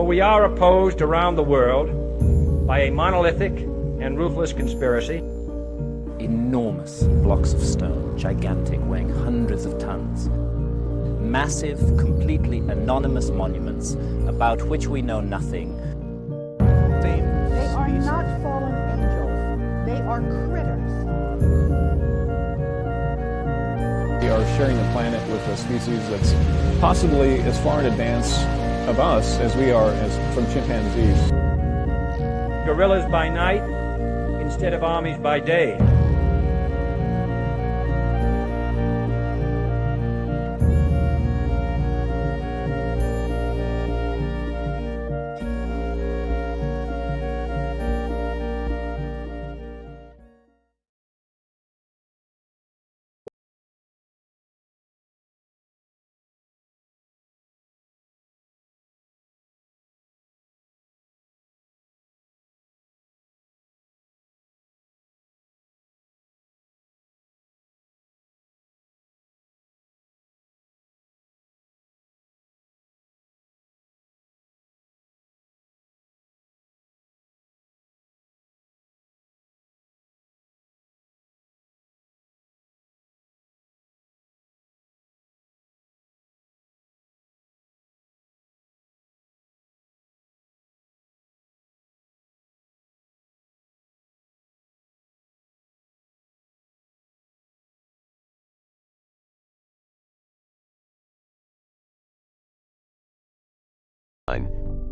we are opposed around the world by a monolithic and ruthless conspiracy. Enormous blocks of stone, gigantic, weighing hundreds of tons. Massive, completely anonymous monuments about which we know nothing. They are not fallen angels. They are critters. We are sharing the planet with a species that's possibly as far in advance of us as we are from chimpanzees. Guerrillas by night instead of armies by day.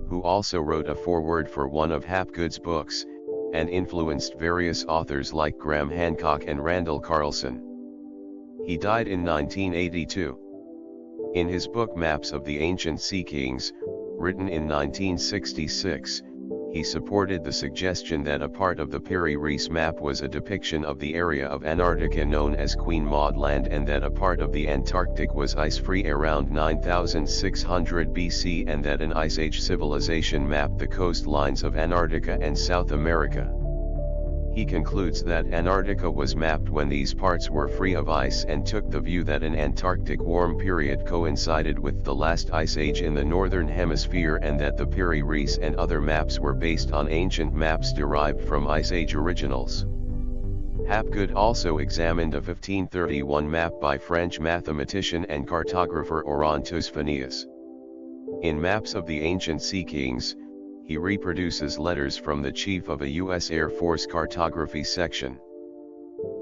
Who also wrote a foreword for one of Hapgood's books, and influenced various authors like Graham Hancock and Randall Carlson. He died in 1982. In his book Maps of the Ancient Sea Kings, written in 1966, he supported the suggestion that a part of the Piri Reis map was a depiction of the area of Antarctica known as Queen Maud Land, and that a part of the Antarctic was ice-free around 9600 BC, and that an Ice Age civilization mapped the coastlines of Antarctica and South America. He concludes that Antarctica was mapped when these parts were free of ice, and took the view that an Antarctic warm period coincided with the last ice age in the northern hemisphere, and that the Piri Reis and other maps were based on ancient maps derived from Ice Age originals. Hapgood also examined a 1531 map by French mathematician and cartographer Orontes Phineas. In Maps of the Ancient Sea Kings, he reproduces letters from the chief of a U.S. Air Force cartography section.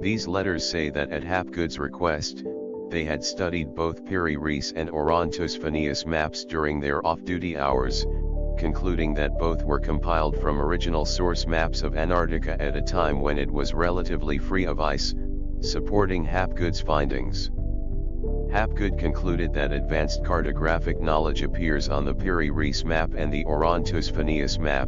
These letters say that at Hapgood's request, they had studied both Piri Reis and Orontes Phineas maps during their off-duty hours, concluding that both were compiled from original source maps of Antarctica at a time when it was relatively free of ice, supporting Hapgood's findings. Hapgood concluded that advanced cartographic knowledge appears on the Piri Reis map and the Orontes Phineas map,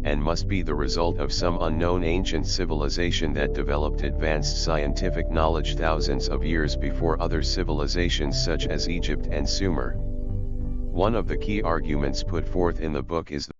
and must be the result of some unknown ancient civilization that developed advanced scientific knowledge thousands of years before other civilizations such as Egypt and Sumer. One of the key arguments put forth in the book is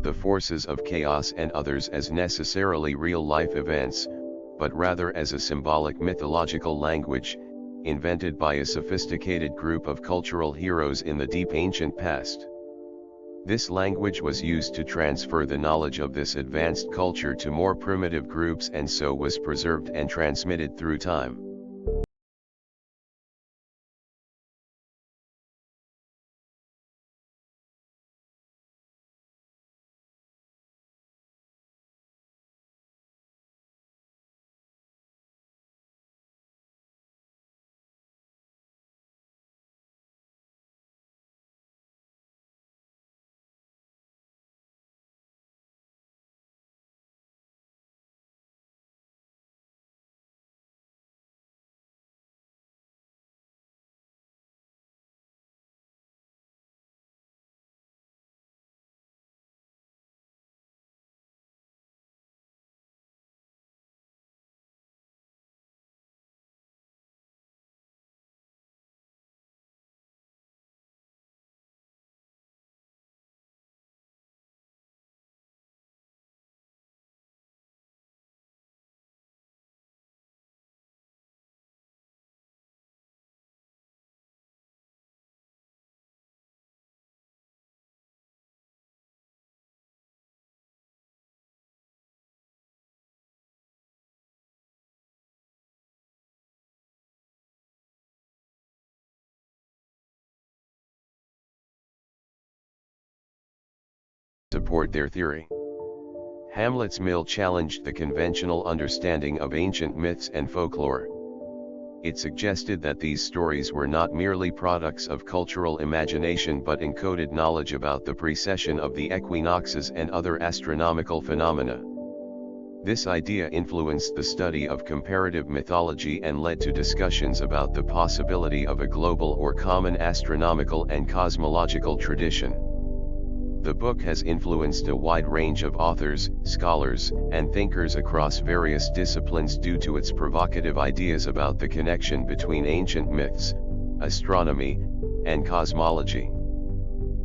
the forces of chaos and others as necessarily real-life events, but rather as a symbolic mythological language, invented by a sophisticated group of cultural heroes in the deep ancient past. This language was used to transfer the knowledge of this advanced culture to more primitive groups, and so was preserved and transmitted through time. Support their theory. Hamlet's mill challenged the conventional understanding of ancient myths and folklore. It suggested that these stories were not merely products of cultural imagination but encoded knowledge about the precession of the equinoxes and other astronomical phenomena. This idea influenced the study of comparative mythology and led to discussions about the possibility of a global or common astronomical and cosmological tradition. The book has influenced a wide range of authors, scholars, and thinkers across various disciplines due to its provocative ideas about the connection between ancient myths, astronomy, and cosmology.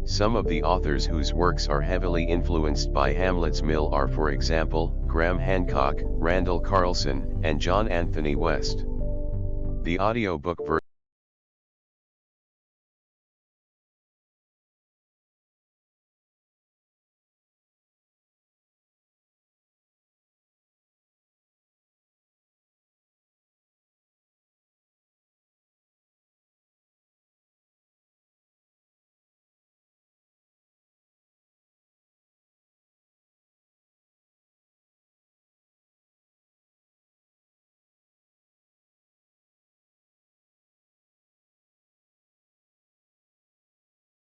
Some of the authors whose works are heavily influenced by Hamlet's mill are, for example, Graham Hancock, Randall Carlson, and John Anthony West. The audiobook version